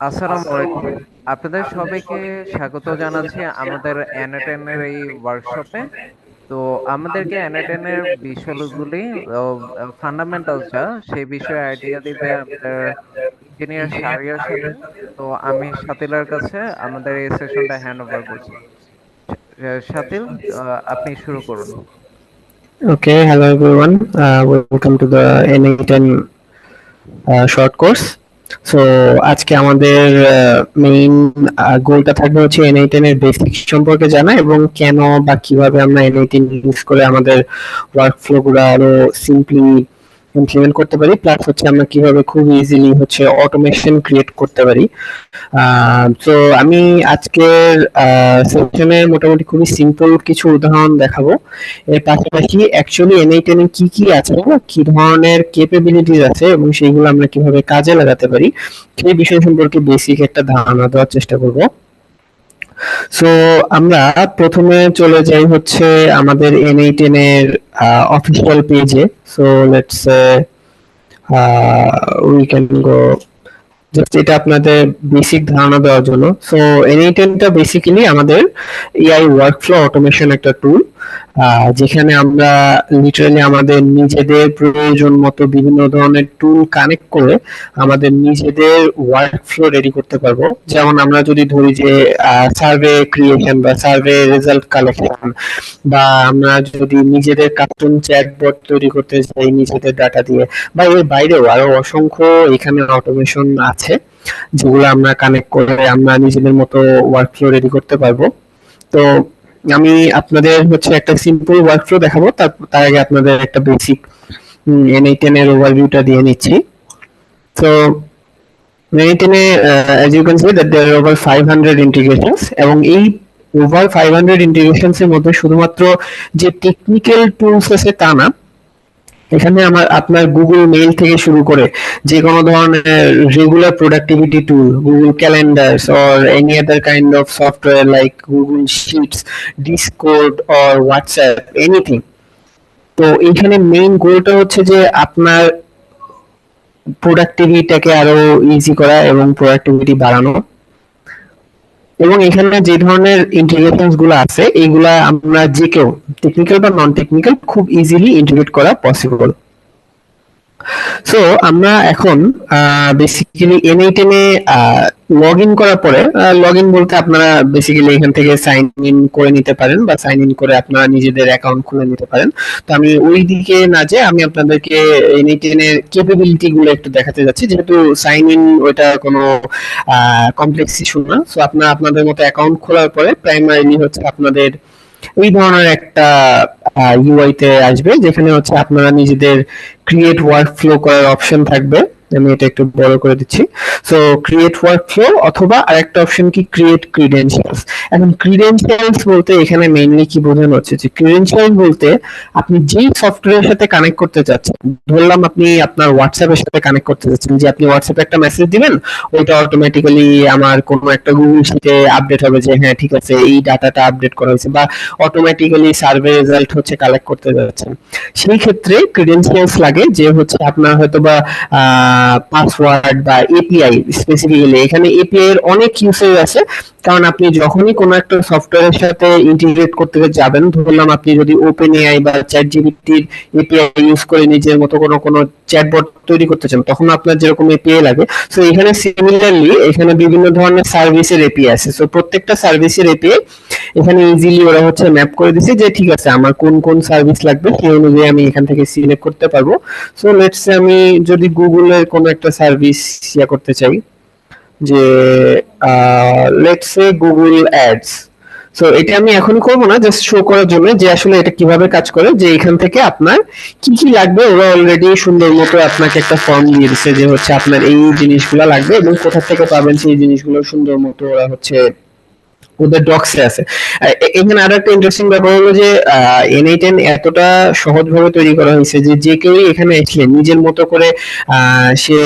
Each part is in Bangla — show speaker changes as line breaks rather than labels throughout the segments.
আসসালামু আলাইকুম। আপনাদের সবাইকে স্বাগত জানাচ্ছি আমাদের এর এই ওয়ার্কশপে। তো আমাদেরকে এর বিষয়গুলি ফান্ডামেন্টাল যা সেই বিষয়ে আইডিয়া দিবে আমাদের ইঞ্জিনিয়ার শাহরিয়ার সাথে। তো আমি শাতিলার কাছে আমাদের এই সেশনটা হ্যান্ড ওভার করছি। শাতিল, আপনি শুরু করুন।
Okay, hello everyone. Welcome to the NA10 short course. So আজকে আমাদের মেইন গোলটা থাকবে হচ্ছে NA10 এর বেসিক সম্পর্কে জানা এবং কেন বা কিভাবে আমরা NA10 ইউজ করে আমাদের ওয়ার্কফ্লো গুলো আরো সিম্পলি ইমপ্লিমেন্ট করতে পারি, প্লাস হচ্ছে আমরা কিভাবে খুব ইজিলি হচ্ছে অটোমেশন ক্রিয়েট করতে পারি। তো আমি আজকের সেশনে মোটামুটি খুবই সিম্পল কিছু উদাহরণ দেখাবো। এর পাশাপাশি অ্যাকচুয়ালি এনএইটেন এ কি কি আছে বা কি ধরনের ক্যাপাবিলিটিস আছে এবং সেইগুলো আমরা কিভাবে কাজে লাগাতে পারি সেই বিষয় সম্পর্কে বেসিক একটা ধারণা দেওয়ার চেষ্টা করব। সো আমরা প্রথমে চলে যাই হচ্ছে আমাদের এনএইটেন এর অফিসিয়াল পেজে। So let's we can go just এটা আপনাদের বেসিক ধারণা দেওয়ার জন্য। সো এনএইটেনটা বেসিক্যালি আমাদের এআই ওয়ার্কফ্লো অটোমেশন একটা টুল, যেখানে আমরা লিটারালি আমাদের নিজেদের প্রয়োজন মতো বিভিন্ন ধরনের টুল কানেক্ট করে আমাদের নিজেদের ওয়ার্কফ্লো রেডি করতে পারবো। যেমন আমরা যদি ধরি যে সার্ভে ক্রিয়েশন বা সার্ভে রেজাল্ট কালেকশন, বা আমরা যদি নিজেদের কাস্টম চ্যাটবট তৈরি করতে চাই নিজেদের ডাটা দিয়ে, বা এর বাইরেও আরো অসংখ্য এখানে অটোমেশন আছে যেগুলো আমরা কানেক্ট করে আমরা নিজেদের মতো ওয়ার্কফ্লো রেডি করতে পারবো। তো আমি আপনাদের হচ্ছে একটা সিম্পল ওয়ার্কফ্লো দেখাবো, তার আগে আপনাদের একটা বেসিক NA10 এর ওভারভিউটা দিয়ে নিচ্ছি। তো NA10 A as you can see that there are over 500 integrations, এবং এই ওভার 500 integrations এর মধ্যে শুধুমাত্র যে টেকনিক্যাল টুলস আছে তা না, এখানে আমার আপনার গুগল মেইল থেকে শুরু করে যে কোনো ধরনের regular productivity tool, Google calendars or any other kind of software like Google sheets, Discord or WhatsApp, anything. তো এইখানে মেইন গোলটা হচ্ছে যে আপনার প্রোডাক্টিভিটিটাকে আরো ইজি করা এবং প্রোডাক্টিভিটি বাড়ানো। এবং এখানে যে ধরনের ইন্টিগ্রেশনস গুলো আছে এইগুলা আমরা যে কেউ টেকনিক্যাল বা নন টেকনিক্যাল খুব ইজিলি ইন্টিগ্রেট করা পসিবল। সো আমরা এখন বেসিক্যালি এনএইটেন এ লগ ইন করার পরে, লগ ইন বলতে আপনারা বেসিক্যালি এখান থেকে সাইন ইন করে নিতে পারেন বা সাইন ইন করে আপনারা নিজেদের অ্যাকাউন্ট খুলে নিতে পারেন। তো আমি ওই দিকে না যে আমি আপনাদেরকে এনএইটেন এর ক্যাপাবিলিটি গুলো একটু দেখাতে যাচ্ছি, যেহেতু সাইন ইন ওইটা কোনো কমপ্লেক্স ইস্যু না। সো আপনারা আপনাদের মতো অ্যাকাউন্ট খোলার পরে প্রাইমারিলি হচ্ছে আপনাদের ওই ধরনের একটা ইউআই তে আসবে, যেখানে হচ্ছে আপনারা নিজেদের ক্রিয়েট ওয়ার্কফ্লো করার অপশন থাকবে। আমি এটা একটু বড় করে দিচ্ছি। সো ক্রিয়েট ওয়ার্কফ্লো, অথবা আরেকটা অপশন কি ক্রিয়েট ক্রিডেনশিয়ালস। এখন ক্রিডেনশিয়ালস বলতে এখানে মেইনলি কি বোঝানো হচ্ছে, যে ক্রিডেনশিয়ালস বলতে আপনি যেই সফটওয়্যারের সাথে কানেক্ট করতে চাচ্ছেন, ধরলাম আপনি আপনার হোয়াটসঅ্যাপের সাথে কানেক্ট করতে চাচ্ছেন, যে আপনি হোয়াটসঅ্যাপে একটা মেসেজ দিবেন, ওইটা অটোমেটিক্যালি আমার কোনো একটা গুগল শিটে আপডেট হবে যে হ্যাঁ ঠিক আছে এই ডাটাটা আপডেট করা হয়েছে, বা অটোমেটিক্যালি সার্ভে রেজাল্ট হচ্ছে কালেক্ট করতে যাচ্ছেন। সেই ক্ষেত্রে ক্রিডেনশিয়ালস লাগে, যে হচ্ছে আপনার হয়তো বা পাসওয়ার্ড বা এপিআই। স্পেসিফিক্যালি এখানে এপিআই এর অনেক ইউসেজ আছে, কারণ আপনি যখনই কোনো একটা সফটওয়্যারের সাথে ইন্টিগ্রেট করতে যাবেন, ধরলাম আপনি যদি ওপেন এআই বা চ্যাট জিপিটির এপিআই ইউজ করে নিজের মতো কোনো চ্যাটবট তৈরি করতে চান, তখন আপনার যেরকম এপিআই লাগে, সো এখানে সিমিলারলি এখানে বিভিন্ন ধরনের সার্ভিসের এপিআই আছে। সো প্রত্যেকটা সার্ভিসের এপিআই এখানে ইজিলি ওরা হচ্ছে ম্যাপ করে দিছে, যে ঠিক আছে আমার কোন কোন সার্ভিস লাগবে সেই অনুযায়ী আমি এখান থেকে সিলেক্ট করতে পারবো। সো লেটস সে আমি যদি গুগলের কোনো একটা সার্ভিস ইয়া করতে চাই, যে let's say Google ads. So এটা আমি এখনই করবো না, জাস্ট শো করার জন্য যে আসলে এটা কিভাবে কাজ করে, যে এখান থেকে আপনার কি কি লাগবে ওরা অলরেডি সুন্দর মতো আপনাকে একটা ফর্ম দিয়ে দিচ্ছে, যে হচ্ছে আপনার এই জিনিসগুলো লাগবে এবং কোথা থেকে পাবেন সেই জিনিসগুলো সুন্দর মতো ওরা হচ্ছে ওদের ডক্সে আছে। এখানে আরো একটা ইন্টারেস্টিং ব্যাপার হলো যে NA10 এতটা সহজভাবে তৈরি করা হয়েছে যে যে কেউই এখানে এসে নিজের মতো করে সে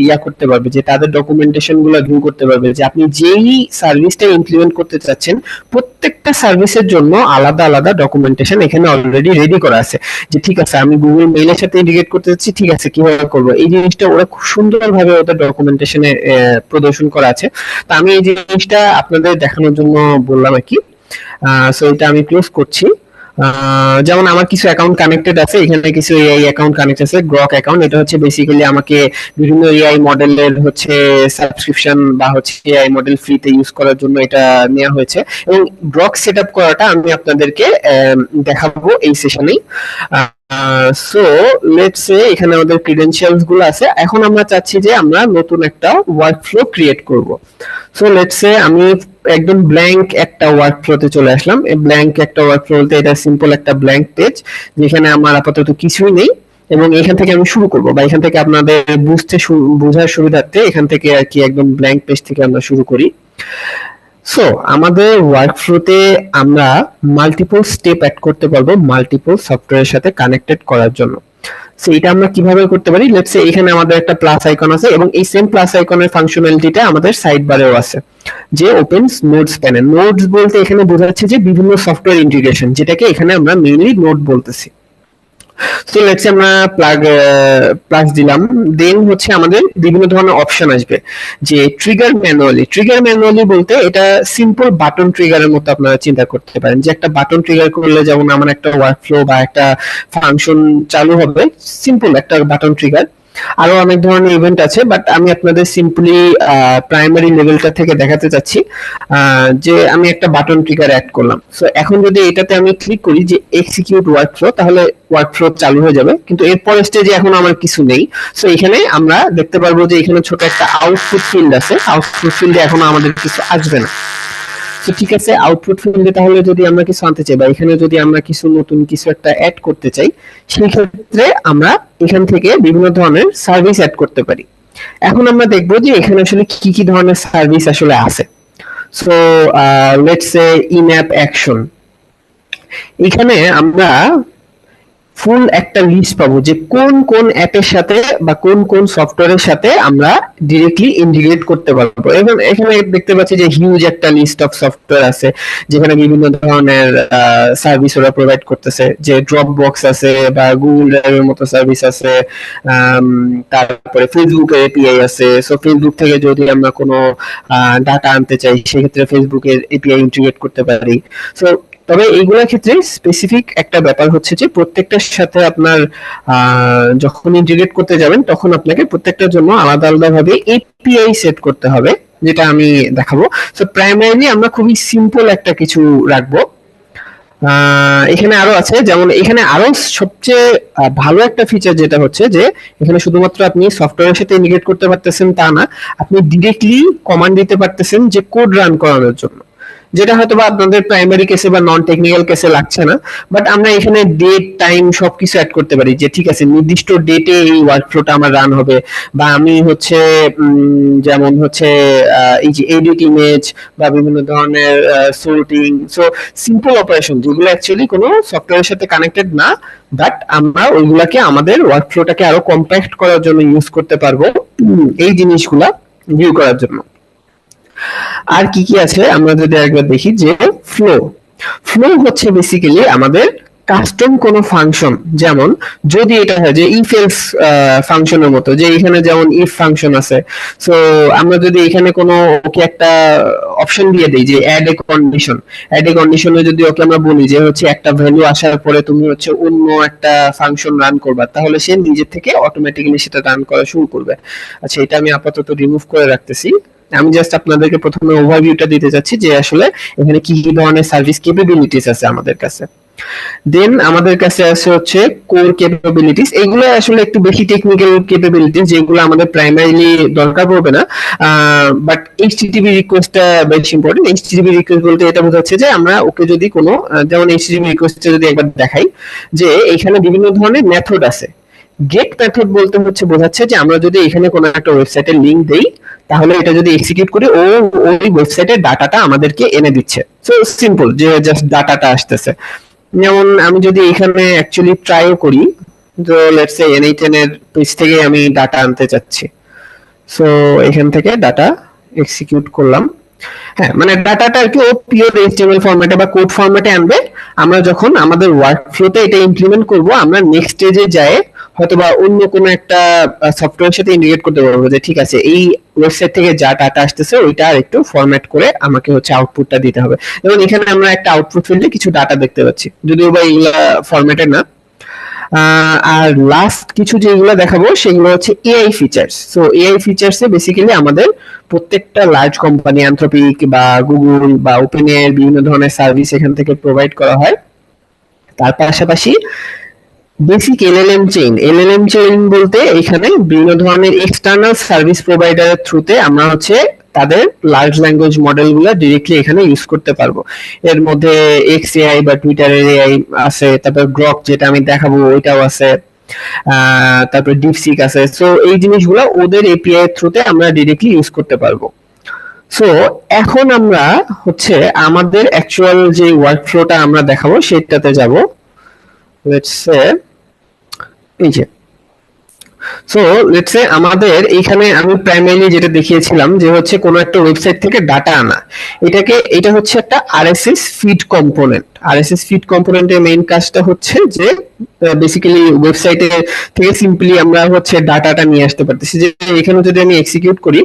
ইয়া করতে পারবে, যে তাদের ডকুমেন্টেশন গুলো ভিউ করতে পারবে, যে আপনি যেই সার্ভিসটা ইমপ্লিমেন্ট করতে চাচ্ছেন প্রত্যেকটা সার্ভিসের জন্য আলাদা আলাদা ডকুমেন্টেশন এখানে অলরেডি রেডি করা আছে। যে ঠিক আছে আমি গুগল মেইলের সাথে ইন্টিগ্রেট করতে চাচ্ছি, ঠিক আছে কিভাবে করবো, এই জিনিসটা ওরা খুব সুন্দরভাবে ওদের ডকুমেন্টেশনে প্রদর্শন করা আছে। তো আমি এই জিনিসটা আপনাদের দেখানোর জন্য বললাম আর কি। সো এটা আমি ক্লোজ করছি। যেমন আমার কিছু অ্যাকাউন্ট কানেক্টেড আছে, এখানে কিছু এআই অ্যাকাউন্ট কানেক্ট আছে। গ্রক অ্যাকাউন্ট, এটা হচ্ছে বেসিক্যালি আমাকে বিভিন্ন এআই মডেলের হচ্ছে সাবস্ক্রিপশন বা হচ্ছে এআই মডেল ফ্রিতে ইউজ করার জন্য এটা নেওয়া হয়েছে, এবং গ্রক সেটআপ করাটা আমি আপনাদেরকে দেখাবো এই সেশনেই। সো লেটস সে এখানে আমাদের ক্রিডেনশিয়ালস গুলো আছে। এখন আমরা চাচ্ছি যে আমরা নতুন একটা ওয়ার্কফ্লো ক্রিয়েট করব। সো লেটস সে আমি একদম ব্ল্যাঙ্ক একটা ওয়ার্কফ্লোতে চলে আসলাম। এই ব্ল্যাঙ্ক একটা ওয়ার্কফ্লো বলতে এটা সিম্পল একটা ব্ল্যাঙ্ক পেজ যেখানে আমার আপাতত কিছুই নেই, এবং এখান থেকে আমি শুরু করব, বা এখান থেকে আপনাদের বোঝার সুবিধার্থে এখান থেকে আর কি একদম ব্ল্যাঙ্ক পেজ থেকে আমরা শুরু করি। সো আমাদের ওয়ার্কফ্লোতে আমরা মাল্টিপল স্টেপ অ্যাড করতে পারবো মাল্টিপল সফটওয়্যারের সাথে কানেক্টেড করার জন্য। সো এটা আমরা কিভাবে করতে পারি, লেটস সে এখানে আমাদের একটা প্লাস আইকন আছে, এবং এই সেম প্লাস আইকনের ফাংশনালিটিটা আমাদের সাইড বারেও আছে, যে ওপেনস নোটস প্যানেল। নোটস বলতে এখানে বোঝাচ্ছে যে বিভিন্ন সফটওয়্যার ইন্টিগ্রেশন, যেটাকে এখানে আমরা মেইনলি নোট বলতেছি। সো লেটস আমরা প্লাস দিলাম, দেন হচ্ছে আমাদের বিভিন্ন ধরনের অপশন আসবে, যে ট্রিগার ম্যানুয়ালি বলতে এটা সিম্পল বাটন ট্রিগারের মতো আপনারা চিন্তা করতে পারেন, যে একটা বাটন ট্রিগার করলে যেমন আমার একটা ওয়ার্কফ্লো বা একটা ফাংশন চালু হবে, সিম্পল একটা বাটন ট্রিগার। আরো অনেক ধরনের ইভেন্ট আছে, বাট আমি আপনাদের সিম্পলি প্রাইমারি লেভেলটা থেকে দেখাতে চাচ্ছি। যে আমি একটা বাটন ট্রিগার অ্যাড করলাম। সো এখন যদি এটাতে আমি ক্লিক করি যে এক্সিকিউট ওয়ার্কফ্লো, তাহলে ওয়ার্কফ্লো চালু হয়ে যাবে, কিন্তু এরপর স্টেজে এখন আমার কিছু নেই। সো এখানে আমরা দেখতে পারবো যে এখানে ছোট একটা আউটপুট ফিল্ড আছে, আউটপুট ফিল্ডে এখন আমাদের কিছু আসবে না। তো ঠিক আছে, আউটপুট ফিল্ডে তাহলে যদি আমরা কিছু আনতে চাই বা এখানে যদি আমরা কিছু নতুন কিছু একটা অ্যাড করতে চাই, সেই ক্ষেত্রে আমরা এখান থেকে বিভিন্ন ধরনের সার্ভিস অ্যাড করতে পারি। এখন আমরা দেখবো যে এখানে আসলে কি কি ধরনের সার্ভিস আসলে আছে। So let's say in app action, এখানে আমরা ফুল একটা লিস্ট পাবো যে কোন কোন অ্যাপের সাথে বা কোন কোন সফটওয়্যারের সাথে আমরা ডিরেক্টলি ইন্টিগ্রেট করতে পারবো। এবং এখানে দেখতে পাচ্ছি যে হিউজ একটা লিস্ট অফ সফটওয়্যার আছে যেখানে বিভিন্ন ধরনের সার্ভিস ওরা প্রোভাইড করতেছে, যে ড্রপ বক্স আছে বা গুগল ড্রাইভের মতো সার্ভিস আছে, তারপরে ফেসবুকের এপিআই আছে। সো ফেসবুক থেকে যদি আমরা কোনো ডাটা আনতে চাই সেক্ষেত্রে ফেসবুকের এপিআই ইন্টিগ্রেট করতে পারি। সো তবে এইগুলোর ক্ষেত্রে স্পেসিফিক একটা ব্যাপার হচ্ছে যে প্রত্যেকটার সাথে আপনার যখন ইন্টিগ্রেট করতে যাবেন তখন আপনাকে প্রত্যেকটার জন্য আলাদা আলাদা ভাবে এপিআই সেট করতে হবে, যেটা আমি দেখাবো। সো প্রাইমারিলি আমরা খুবই সিম্পল একটা কিছু রাখবো। এখানে আরো আছে, যেমন এখানে আরো সবচেয়ে ভালো একটা ফিচার যেটা হচ্ছে যে এখানে শুধুমাত্র আপনি সফটওয়্যারের সাথে ইন্টিগ্রেট করতে পারতেছেন তা না, আপনি ডিরেক্টলি কমান্ড দিতে পারতেছেন যে কোড রান করানোর জন্য, যেটা হয়তো বা আপনাদের প্রাইমারি কেসে বা নন টেকনিক্যাল কেসে লাগছে না। বাট আমরা এখানে ডেট টাইম সবকিছু অ্যাড করতে পারি, যে ঠিক আছে নির্দিষ্ট ডেটে এই ওয়ার্কফ্লোটা আমার রান হবে, বা আমি হচ্ছে যেমন হচ্ছে এই যে এডিট ইমেজ বা বিভিন্ন ধরনের সর্টিং। সো সিম্পল অপারেশন যেগুলো অ্যাকচুয়ালি কোনো সফটওয়্যারের সাথে কানেক্টেড না, বাট আমরা ওইগুলাকে আমাদের ওয়ার্কফ্লোটাকে আরো কম্প্যাক্ট করার জন্য ইউজ করতে পারবো, এই জিনিসগুলা ভিউ করার জন্য। আর কি কি আছে আমরা যদি একবার দেখি, যে ফ্লো ফ্লো হচ্ছে বেসিক্যালি আমাদের কাস্টম কোনো ফাংশন, যেমন যদি এটা হয় যে ইফ এলস ফাংশনের মতো, যে এখানে যেমন ইফ ফাংশন আছে। সো আমরা যদি এখানে কোনো ওকে একটা অপশন দিয়ে দেই যে অ্যাড এ কন্ডিশনে যদি ওকে আমরা বলি যে হচ্ছে একটা ভ্যালু আসার পরে তুমি হচ্ছে অন্য একটা ফাংশন রান করবা, তাহলে সে নিজে থেকে অটোমেটিক্যালি সেটা রান করা শুরু করবে। আচ্ছা, এটা আমি আপাতত রিমুভ করে রাখতেছি। আমি জাস্ট আপনাদেরকে প্রথমে ওভারভিউটা দিতে চাচ্ছি যে আসলে এখানে কি কি ধরনের সার্ভিস ক্যাপাবিলিটিস আছে আমাদের কাছে। দেন আমাদের কাছে আছে হচ্ছে কোর ক্যাপাবিলিটিস, এগুলো আসলে একটু বেশি টেকনিক্যাল ক্যাপাবিলিটিস যেগুলো আমাদের প্রাইমারিলি দরকার পড়বে না, বাট এইচটিটিপি রিকোয়েস্টটা বেশি ইম্পর্টেন্ট। এইচটিটিপি রিকোয়েস্ট বলতে এটা বোঝাচ্ছে যে আমরা ওকে যদি কোনো যেমন এইচটিটিপি রিকোয়েস্টে যদি একবার দেখাই যে এখানে বিভিন্ন ধরনের মেথড আছে। গেট মেথড বলতে হচ্ছে বোঝাচ্ছে যে আমরা যদি এখানে কোনো একটা ওয়েবসাইটের লিংক দেই তাহলে এটা যদি এক্সিকিউট করি ও ওই ওয়েবসাইটের ডাটাটা আমাদেরকে এনে দিচ্ছে। সো সিম্পল যে জাস্ট ডাটাটা আসতেছে। যেমন আমি যদি এখানে অ্যাকচুয়ালি ট্রাইও করি, তো লেটস সে n8n এর পেজ থেকে আমি ডাটা আনতে চাচ্ছি, সো এখান থেকে ডাটা এক্সিকিউট করলাম। হ্যাঁ, মানে ডাটাটা আর কি ও পিওর এইচটিএমএল ফরম্যাটে বা কোড ফরম্যাটে আনবে। আমরা যখন আমাদের ওয়ার্ক ফ্লোতে এটা ইমপ্লিমেন্ট করব, আমরা নেক্সট স্টেজে যায় হয়তোবা অন্য কোনো একটা সফটওয়্যারের সাথে ইন্টিগ্রেট করতে পারবো যে ঠিক আছে এই ওয়েবসাইট থেকে যা ডাটা আসতেছে ওইটা আর একটু ফরম্যাট করে আমাকে হচ্ছে আউটপুটটা দিতে হবে। যেমন এখানে আমরা একটা আউটপুট ফিল্ডে কিছু ডাটা দেখতে পাচ্ছি, যদিও বা এইগুলা ফরম্যাটেড না। আর লাস্ট কিছু যেগুলো দেখাবো সেগুলো হচ্ছে এআই ফিচার্স। সো এআই ফিচার্সে বেসিক্যালি আমাদের প্রত্যেকটা লার্জ কোম্পানি অ্যানথ্রপিক বা গুগল বা ওপেন এর বিভিন্ন ধরনের সার্ভিস এখান থেকে প্রোভাইড করা হয়। তার পাশাপাশি বেসিক এলএলএম চেইন বলতে এখানে বিভিন্ন ধরনের এক্সটার্নাল সার্ভিস প্রোভাইডারের থ্রুতে আমরা হচ্ছে তাদের লার্জ ল্যাঙ্গুয়েজ মডেলগুলো ডিরেক্টলি এখানে ইউজ করতে পারবো। এর মধ্যে এক্স এআই বা টুইটারের এআই আছে, তারপর গ্রক যেটা আমি দেখাবো ওইটাও আছে, তারপর ডিপসিক আছে। সো এই জিনিসগুলো ওদের এপিআই এর থ্রুতে আমরা ডিরেক্টলি ইউজ করতে পারবো। সো এখন আমরা হচ্ছে আমাদের অ্যাকচুয়াল যে ওয়ার্ক ফ্লোটা আমরা দেখাবো সেটাতে যাব। লেটস সে এই যে, সো লেটস সে আমাদের এইখানে আমি প্রাইমারিলি যেটা দেখিয়েছিলাম যে হচ্ছে কোনো একটা ওয়েবসাইট থেকে ডাটা আনা, এটা হচ্ছে একটা RSS feed component. RSS feed কম্পোনেন্টের মেইন কাজটা হচ্ছে যে বেসিক্যালি ওয়েবসাইটে থেকে সিম্পলি আমরা হচ্ছে ডাটাটা নিয়ে আসতে পারতেছি। যে এখানে যদি আমি এক্সিকিউট করি,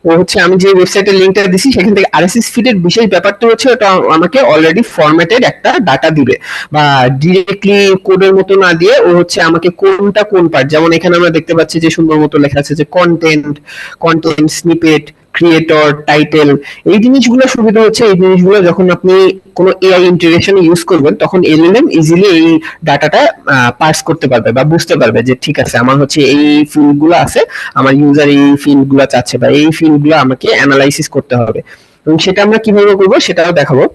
ও হচ্ছে আমি যে ওয়েবসাইটের লিংকটা দিছি সেখান থেকে আরএসএস ফিডের বিশেষ ব্যাপারটা হচ্ছে ওটা আমাকে অলরেডি ফরম্যাটেড একটা ডাটা দিবে, বা ডিরেক্টলি কোডের মতো না দিয়ে ও হচ্ছে আমাকে কোনটা কোন পার্ট, যেমন এখানে আমরা দেখতে পাচ্ছি যে সুন্দর মতো লেখা আছে যে কন্টেন্ট স্নিপেট, ক্রিয়েটর, টাইটেল। এই জিনিসগুলো সুবিধা হচ্ছে, এই জিনিসগুলো যখন আপনি কোনো এআই ইন্টিগ্রেশন ইউজ করবেন তখন এলএলএম ইজিলি এই ডাটাটা পার্স করতে পারবে বা বুঝতে পারবে যে ঠিক আছে আমার হচ্ছে এই ফিল্ডগুলো আছে, আমার ইউজার এই ফিল্ডগুলো চাচ্ছে বা এই ফিল্ডগুলো আমাকে অ্যানালাইসিস করতে হবে, এবং সেটা আমরা কিভাবে করব সেটাও দেখাবো।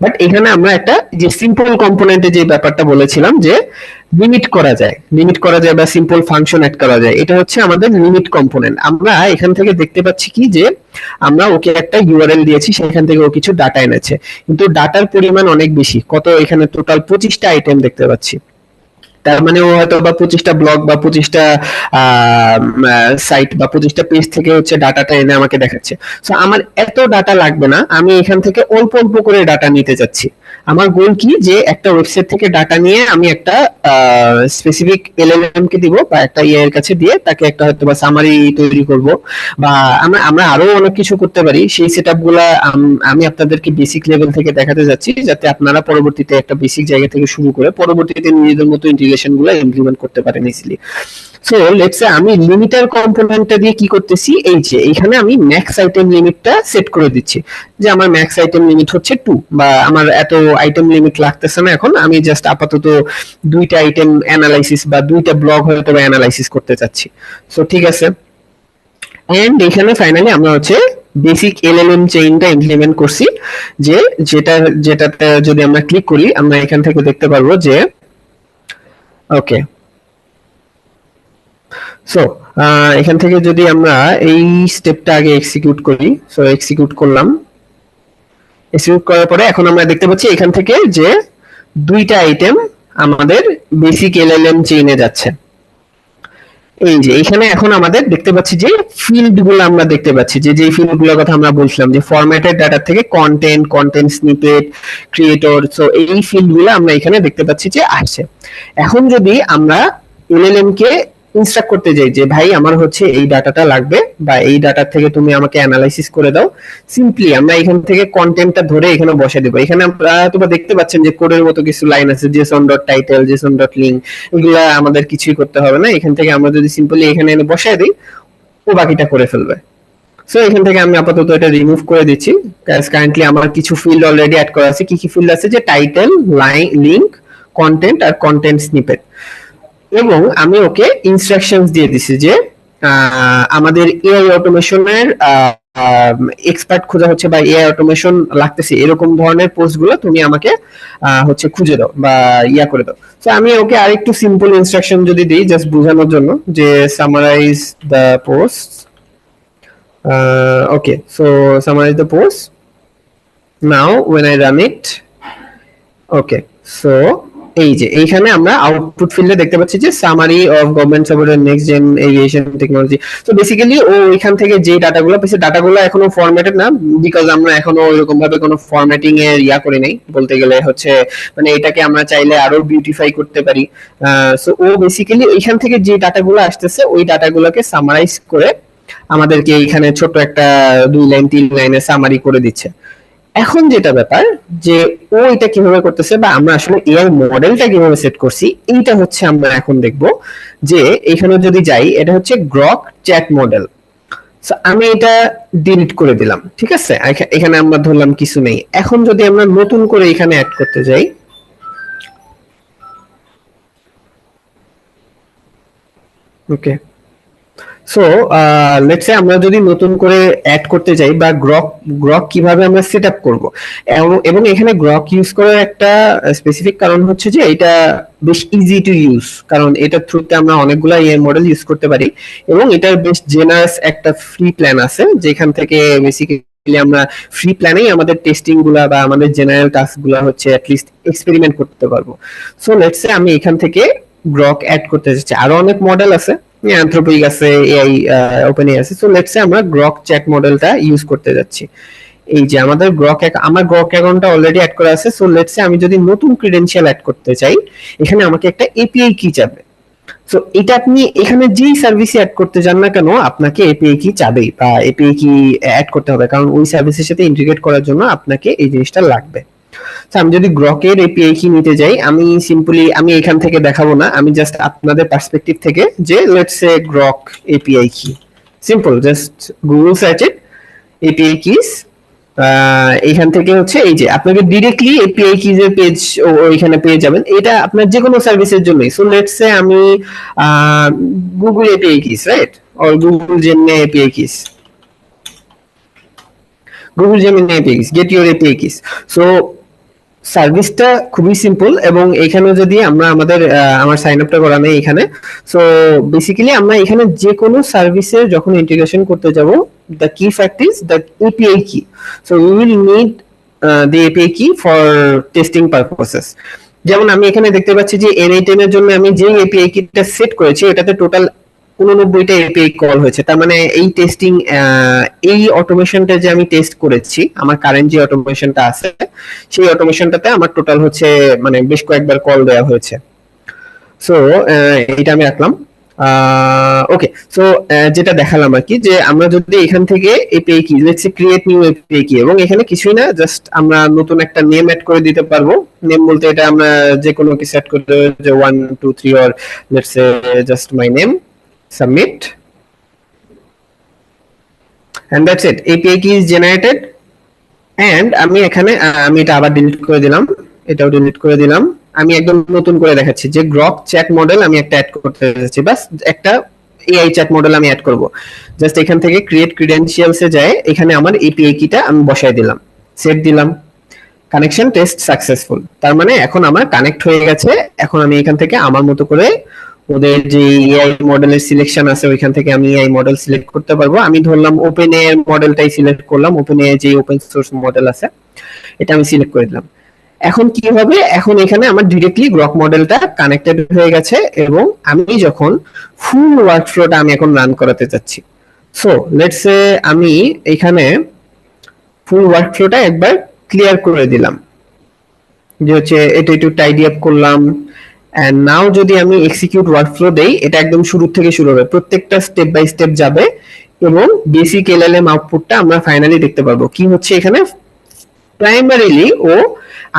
বাট এখানে আমরা একটা যে সিম্পল কম্পোনেন্টে যে ব্যাপারটা বলেছিলাম যে লিমিট করা যায় বা সিম্পল ফাংশন অ্যাড করা যায়, এটা হচ্ছে আমাদের লিমিট কম্পোনেন্ট। আমরা এখান থেকে দেখতে পাচ্ছি কি যে আমরা ওকে একটা ইউআরএল দিয়েছি, সেখান থেকে ও কিছু ডাটা এনেছে, কিন্তু ডাটার পরিমাণ অনেক বেশি। কত, এখানে টোটাল 25টা আইটেম দেখতে পাচ্ছি। তার মানে ও হয়তো বা 25টা ব্লগ বা 25টা সাইট বা 25টা পেজ থেকে হচ্ছে ডাটাটা এনে আমাকে দেখাচ্ছে। সো আমার এত ডাটা লাগবে না, আমি এখান থেকে অল্প অল্প করে ডাটা নিতে চাচ্ছি। আমার গোল কি যে একটা ওয়েবসাইট থেকে ডাটা নিয়ে আমি একটা স্পেসিফিক এলএলএম কে দিব বা একটা ইআই এর কাছে দিয়ে তাকে একটা হয়তো বা সামারি তৈরি করব, বা আমরা আরো অনেক কিছু করতে পারি। সেই সেটআপগুলো আমি আপনাদেরকে বেসিক লেভেল থেকে দেখাতে যাচ্ছি, যাতে আপনারা পরবর্তীতে একটা বেসিক জায়গা থেকে শুরু করে পরবর্তীতে নিজেদের মতো ইন্টিগ্রেশন গুলো ইমপ্লিমেন্ট করতে পারেন ইজিলি। সো লেটস সে আমি লিমিটার কম্পোনেন্টটা দিয়ে কি করতেছি, এই যে এখানে আমি ম্যাক্স আইটেম লিমিটটা সেট করে দিচ্ছি যে আমার ম্যাক্স আইটেম লিমিট হচ্ছে 2, বা আমার এত আইটেম লিমিট লাগতেছে না এখন, আমি জাস্ট আপাতত 2টা আইটেম অ্যানালাইসিস বা 2টা ব্লগ হয়তো বা অ্যানালাইসিস করতে চাচ্ছি। সো ঠিক আছে, এন্ড এখানে ফাইনালি আমরা হচ্ছে বেসিক এলএলএম চেইনটা ইমপ্লিমেন্ট করছি, যে যেটাতে যদি আমরা ক্লিক করি আমরা এখান থেকে দেখতে পারবো যে ওকে। সো এখান থেকে যদি আমরা এই স্টেপটা আগে এক্সিকিউট করি, সো এক্সিকিউট করলাম। এক্সিকিউট করার পরে এখন আমরা দেখতে পাচ্ছি এখান থেকে যে 2টা আইটেম আমাদের বেসিক এলএলএম চেইনে যাচ্ছে। এই যে এখানে এখন আমাদের দেখতে পাচ্ছি যে ফিল্ডগুলো আমরা দেখতে পাচ্ছি যে ফিল্ডগুলোর কথা আমরা বলছিলাম যে ফরম্যাটেড ডাটা থেকে কন্টেন্ট স্নিপেট, ক্রিয়েটর। সো এই ফিল্ডগুলো আমরা এখানে দেখতে পাচ্ছি যে আসছে। এখন যদি আমরা এলএলএম কে ইনস্ট্রাক্ট করতে যাই যে ভাই আমার হচ্ছে এই ডাটাটা লাগবে বা এই ডাটা থেকে তুমি আমাকে অ্যানালাইসিস করে দাও, সিম্পলি আমরা এখান থেকে কন্টেন্টটা ধরে এখানে বসে দেব। এখানে আপনারা তোমরা দেখতে পাচ্ছেন যে কোডের মতো কিছু লাইন আছে, json.title, json.link, এগুলা আমাদের কিছুই করতে হবে না। এখান থেকে আমরা যদি সিম্পলি এখানে এনে বসায় দিই, ও বাকিটা করে ফেলবে। সো এখান থেকে আমি আপাতত এটা রিমুভ করে দিচ্ছি, কারেন্টলি আমার কিছু ফিল্ড অলরেডি অ্যাড করা আছে। কি কি ফিল্ড আছে, যে টাইটেল, লিংক, কন্টেন্ট আর কন্টেন্ট স্নিপেট। এবং আমি ওকে ইনস্ট্রাকশনস দিয়ে দিছি যে আমাদের এআই অটোমেশনের এক্সপার্ট খোঁজা হচ্ছে বা এআই অটোমেশন লাগতেছে, এরকম ধরনের পোস্টগুলো তুমি আমাকে হচ্ছে খুঁজে দাও বা ইয়া করে দাও। তো আমি ওকে আরেকটু সিম্পল ইনস্ট্রাকশন যদি দিই জাস্ট বোঝানোর জন্য, যে summarise the post Okay, so summarize the post. Now when I run it, okay, so এই যে এইখানে আমরা আউটপুট ফিল্ডে দেখতে পাচ্ছি যে summary of government supported next gen aviation technology. তো বেসিক্যালি ও এখান থেকে যে ডাটাগুলো পেয়েছে, ডাটাগুলো এখনো ফরম্যাটেড না, বিকজ আমরা এখনো ওইরকম ভাবে কোনো ফরম্যাটিং এর করি নাই বলতে গেলে হচ্ছে, মানে এটাকে আমরা চাইলে আরো বিউটিফাই করতে পারি। সো ও বেসিক্যালি এইখান থেকে যে ডাটাগুলো আসতেছে ওই ডাটাগুলোকে সামারাইজ করে আমাদেরকে এইখানে ছোট একটা 2 লাইন 3 লাইনে সামারি করে দিচ্ছে। এখন যেটা ব্যাপার যে ও এটা কিভাবে করতেছে বা আমরা আসলে এআই মডেলটা কিভাবে সেট করছি, এইটা হচ্ছে আমরা এখন দেখব। যে এখানে যদি যাই, এটা হচ্ছে গ্রক চ্যাট মডেল। আমি এটা ডিলিট করে দিলাম, ঠিক আছে, এখানে আমরা ধরলাম কিছু নেই। এখন যদি আমরা নতুন করে এখানে অ্যাড করতে যাই, ওকে, সো লেটস সে আমরা যদি নতুন করে অ্যাড করতে যাই বা গ্রক গ্রক কিভাবে আমরা সেট আপ করবো, এবং এখানে গ্রক ইউজ করার একটা স্পেসিফিক কারণ হচ্ছে যে এটা বেশ ইজি টু ইউজ, কারণ এটার থ্রুতে আমরা অনেকগুলো এআই মডেল ইউজ করতে পারি এবং এটার বেশ জেনারেস একটা ফ্রি প্ল্যান আছে যেখান থেকে বেসিক্যালি আমরা ফ্রি প্ল্যানেই আমাদের টেস্টিং গুলা বা আমাদের জেনারেল টাস্ক গুলা হচ্ছে অ্যাটলিস্ট এক্সপেরিমেন্ট করতে পারবো। সো লেটস সে আমি এখান থেকে গ্রক অ্যাড করতে যাচ্ছি, আরো অনেক মডেল আছে, অ্যানথ্রোপিক আছে, এআই ওপেন এআই আছে। সো লেটস সে আমরা গ্রক চ্যাট মডেলটা ইউজ করতে যাচ্ছি। এই যে আমাদের আমার গ্রক অ্যাকাউন্টটা অলরেডি অ্যাড করা আছে। সো লেটস সে আমি যদি নতুন ক্রেডেনশিয়াল অ্যাড করতে চাই, এখানে আমাকে একটা এপিআই কি চাবে। সো এটা আপনি এখানে যেই সার্ভিসে অ্যাড করতে যান না কেন, আপনাকে এপিআই কি চাবেই বা এপিআই কি অ্যাড করতে হবে, কারণ ওই সার্ভিসের সাথে ইন্টিগ্রেট করার জন্য আপনাকে এই জিনিসটা লাগবে। আমি যদি গ্রকের এপিআই কি নিতে যাই, আমি সিম্পলি আমি এখান থেকে দেখাবো না, আমি জাস্ট আপনাদের পার্সপেক্টিভ থেকে যে লেটস সে গ্রক এপিআই কি, সিম্পল জাস্ট গুগল সার্চ ইট এপিআই কিস। এইখান থেকে হচ্ছে এই যে আপনাকে ডিরেক্টলি এপিআই কিজ এর পেজ ওইখানে পেয়ে যাবেন, এটা আপনার যে কোনো সার্ভিসের জন্যই। সো লেটস সে আমি Google API kiss, right, or Google Gemini API kiss, Google Gemini API kiss, get your API kiss. So সার্ভিসটা খুবই সিম্পল এবং এখানে যদি আমরা আমার সাইন আপটা করা নেই এখানে। সো বেসিক্যালি আমরা এখানে যে কোনো সার্ভিসের যখন ইন্টিগ্রেশন করতে যাব, দ্য কি ফ্যাক্ট ইজ দ্য এপিআই কি। So we will need the API কি ফর টেস্টিং পারপসেস। যেমন আমি এখানে দেখতে পাচ্ছি যে N8N এর জন্য আমি যে এপিআই কিটা সেট করেছি এটাতে টোটাল 89টা এপিআই কল হয়েছে। তার মানে এই টেস্টিং, এই অটোমেশনটা যে আমি টেস্ট করেছি, আমার কারেন্ট যে অটোমেশনটা আছে সেই অটোমেশনটাতে আমার টোটাল হচ্ছে মানে বেশ কয়েকবার কল দেওয়া হয়েছে। সো এটা আমি রাখলাম। ওকে, সো যেটা দেখালাম আর কি, যে আমরা যদি এখান থেকে এপিআই কি let's say create new API কি, এবং এখানে কিছুই না, জাস্ট আমরা নতুন একটা নেম অ্যাড করে দিতে পারবো। নেম বলতে এটা আমরা যে কোনো কিছু অ্যাড করতে, যে 1 2 3 or let's say just my name, submit, and that's it, API key is generated। and আমি এখানে আমি এটা আবার ডিলিট করে দিলাম, এটাও ডিলিট করে দিলাম। আমি একদম নতুন করে দেখাচ্ছি যে গ্রক চ্যাট মডেল আমি একটা অ্যাড করতে যাচ্ছি, বাস একটা এআই চ্যাট মডেল আমি অ্যাড করব। জাস্ট এখান থেকে ক্রিয়েট ক্রিডেনশিয়ালসে যায়, এখানে আমার এপিআই কিটা আমি বসাই দিলাম, সেট দিলাম, কানেকশন টেস্ট সাকসেসফুল। তার মানে এখন আমার কানেক্ট হয়ে গেছে। এখন আমি এখান থেকে আমার মতো করে ওদের যে এআই মডেলের সিলেকশন আছে ওইখান থেকে আমি এআই মডেল সিলেক্ট করতে পারবো। আমি ধরলাম ওপেন এআই মডেলটাই সিলেক্ট করলাম, ওপেন এআই যে ওপেন সোর্স মডেল আছে এটা আমি সিলেক্ট করে দিলাম। এখন কি হবে, এখন এখানে আমার ডিরেক্টলি গ্রক মডেলটা কানেক্টেড হয়ে গেছে এবং আমি যখন ফুল ওয়ার্কফ্লোটা আমি এখন রান করাতে চাচ্ছি। সো লেটস সে আমি এখানে ফুল ওয়ার্কফ্লোটা একবার ক্লিয়ার করে দিলাম, যে হচ্ছে এটা একটু টাইডি আপ করলাম। এন্ড নাও যদি আমি এক্সিকিউট ওয়ার্কফ্লো দেই, এটা একদম শুরু থেকে শুরু হবে, প্রত্যেকটা স্টেপ বাই স্টেপ যাবে এবং বেসিক এলএলএম আউটপুটটা আমরা ফাইনালি দেখতে পারবো। কি হচ্ছে এখানে, প্রাইমারিলি ও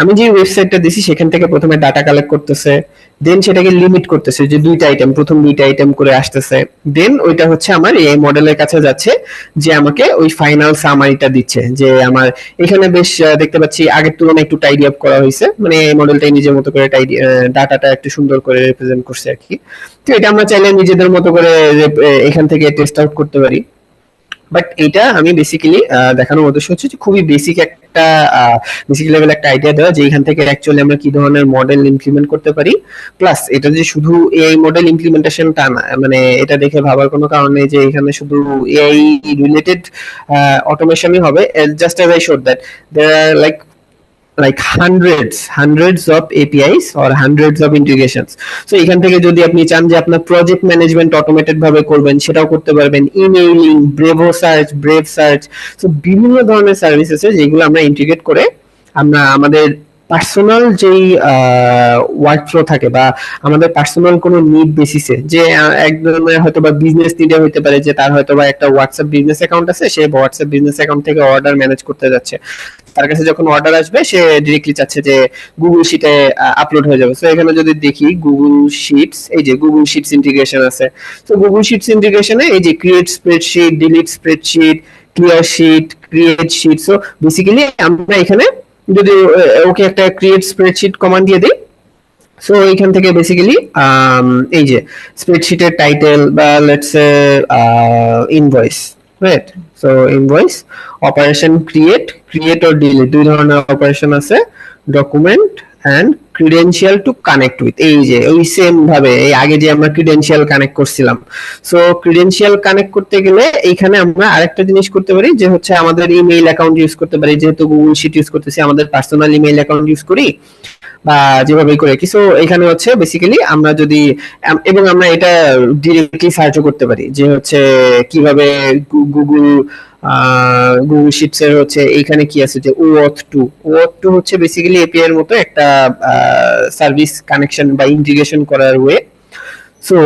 আমি যে ওয়েবসাইটটা দিছি সেখান থেকে প্রথমে ডাটা কালেক্ট করতেছে, দেন সেটাকে লিমিট করতেছে যে প্রথম দুইটা আইটেম করে আসতেছে, দেন ওইটা হচ্ছে আমার এই মডেলের কাছে যাচ্ছে যে আমাকে ওই ফাইনাল সামারিটা দিচ্ছে। যে আমার এখানে বেশ দেখতে পাচ্ছি আগের তুলনায় একটু টাইডি আপ করা হয়েছে, মানে এই মডেলটাই নিজের মতো করে ডাটাটা একটু সুন্দর করে রিপ্রেজেন্ট করছে আর কি। তো এটা আমরা চাইলে নিজেদের মতো করে এখান থেকে টেস্ট আউট করতে পারি। বাট এটা আমি বেসিক্যালি দেখানোর উদ্দেশ্য হচ্ছে যে খুবই বেসিক একটা একটা বেসিক লেভেল একটা আইডিয়া দেওয়া যে এখান থেকে অ্যাকচুয়ালি আমরা কি ধরনের মডেল ইমপ্লিমেন্ট করতে পারি। প্লাস এটা যে শুধু এআই মডেল ইমপ্লিমেন্টেশন টা না, মানে এটা দেখে ভাবার কোনো কারণ নেই যে এখানে শুধু এআই রিলেটেড অটোমেশনই হবে। Just as I showed that there are like hundreds of APIs or hundreds of integrations. So এখান থেকে যদি আপনি চান যে আপনার প্রজেক্ট ম্যানেজমেন্ট অটোমেটেড ভাবে করবেন, সেটাও করতে পারবেন। ইমেইলিং, ব্রেভ সার্চ, সো বিভিন্ন ধরনের সার্ভিস আছে যেগুলো আমরা ইন্টিগ্রেট করে আমরা আমাদের পার্সোনাল যেই ওয়ার্কফ্লো থাকে বা আমাদের পার্সোনাল কোনো নিড বেসিসে, যে এক ধরনের হয়তো বা বিজনেস নিডে হতে পারে যে তার হয়তো বা একটা হোয়াটসঅ্যাপ বিজনেস অ্যাকাউন্ট আছে, সে হোয়াটসঅ্যাপ বিজনেস অ্যাকাউন্ট থেকে অর্ডার ম্যানেজ করতে যাচ্ছে, তার কাছে যখন অর্ডার আসবে সে ডিরেক্টলি চাচ্ছে যে গুগল শিটে আপলোড হয়ে যাবে। তো এখানে যদি দেখি গুগল শিটস, এই যে গুগল শিটস ইন্টিগ্রেশন আছে। তো গুগল শিটস ইন্টিগ্রেশনে এই যে create spreadsheet, delete spreadsheet, clear sheet, create sheet. So basically আমরা এখানে যদি ওকে একটা ক্রিয়েট স্প্রেডশিট কমান্ড দিয়ে দিই, সো এইখান থেকে বেসিক্যালি এই যে স্প্রেডশিটের টাইটেল বা let's invoice, right? So invoice, operation create or delete, দুই ধরনের অপারেশন আছে, document and credential to connect with. এই যে ওই সেম ভাবে এই আগে যে আমরা ক্রিডেনশিয়াল কানেক্ট করছিলাম, সো ক্রিডেনশিয়াল কানেক্ট করতে গেলে এইখানে আমরা আরেকটা জিনিস করতে পারি যে হচ্ছে আমাদের ইমেইল অ্যাকাউন্ট ইউজ করতে পারি, যেহেতু গুগল শিট ইউজ করতেছি আমাদের পার্সোনাল ইমেইল অ্যাকাউন্ট ইউজ করি বা যেভাবে করে কিছু। এখানে হচ্ছে বেসিক্যালি আমরা যদি এবং আমরা এটা ডিরেক্টলি সার্চও করতে পারি যে হচ্ছে কিভাবে গুগল গুগল শিটস এর হচ্ছে এইখানে কি আছে যে ওঅথ টু হচ্ছে বেসিক্যালি এপিআই এর মতো একটা সার্ভিস কানেকশন বা ইন্টিগ্রেশন করার ওয়ে। সো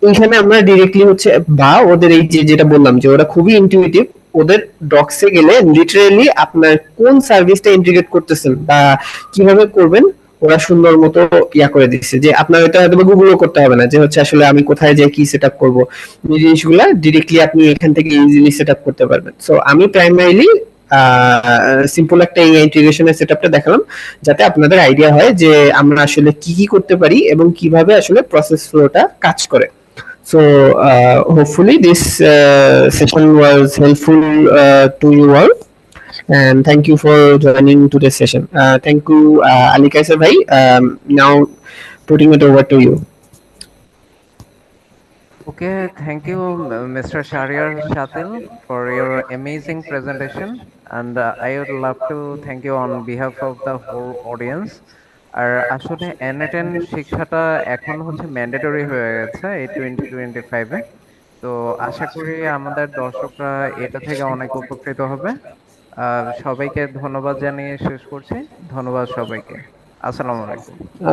এইখানে আমরা ডিরেক্টলি হচ্ছে বা ওদের এই যে যেটা বললাম যে ওরা খুবই ইনটিউটিভ, ওদের ডক্সে গেলে লিটারেলি আপনার কোন সার্ভিসটা ইন্টিগ্রেট করতেছেন বা কিভাবে করবেন ওরা সুন্দর মতো ইয়া করে দিচ্ছে, যে আপনার এটা হয়তো গুগলও করতে হবে না যে হচ্ছে আসলে আমি কোথায় যাই কি সেট আপ করবো, এই জিনিসগুলা ডিরেক্টলি আপনি এখান থেকে ইজিলি সেট আপ করতে পারবেন। সো আমি প্রাইমারিলি সিম্পল একটা এই ইন্টিগ্রেশনের সেটআপটা দেখালাম যাতে আপনাদের আইডিয়া হয় যে আমরা আসলে কি কি করতে পারি এবং কিভাবে আসলে প্রসেস ফ্লোটা কাজ করে। So hopefully this session was helpful to you all, and thank you for joining today's session. Thank you, Ali Kaisar bhai. Now putting it over to you.
Okay, thank you, Mr. Shahriar Shatil, for your amazing presentation. And I would love to thank you on behalf of the whole audience. আর আসলে N10 শিক্ষাটা এখন হচ্ছে ম্যান্ডেটরি হয়ে গেছে এই 2025-এ। তো আশা করি আমাদের দর্শকরা এটা থেকে অনেক উপকৃত হবে। সবাইকে ধন্যবাদ জানিয়ে শেষ করছি। ধন্যবাদ সবাইকে। আসসালামু আলাইকুম।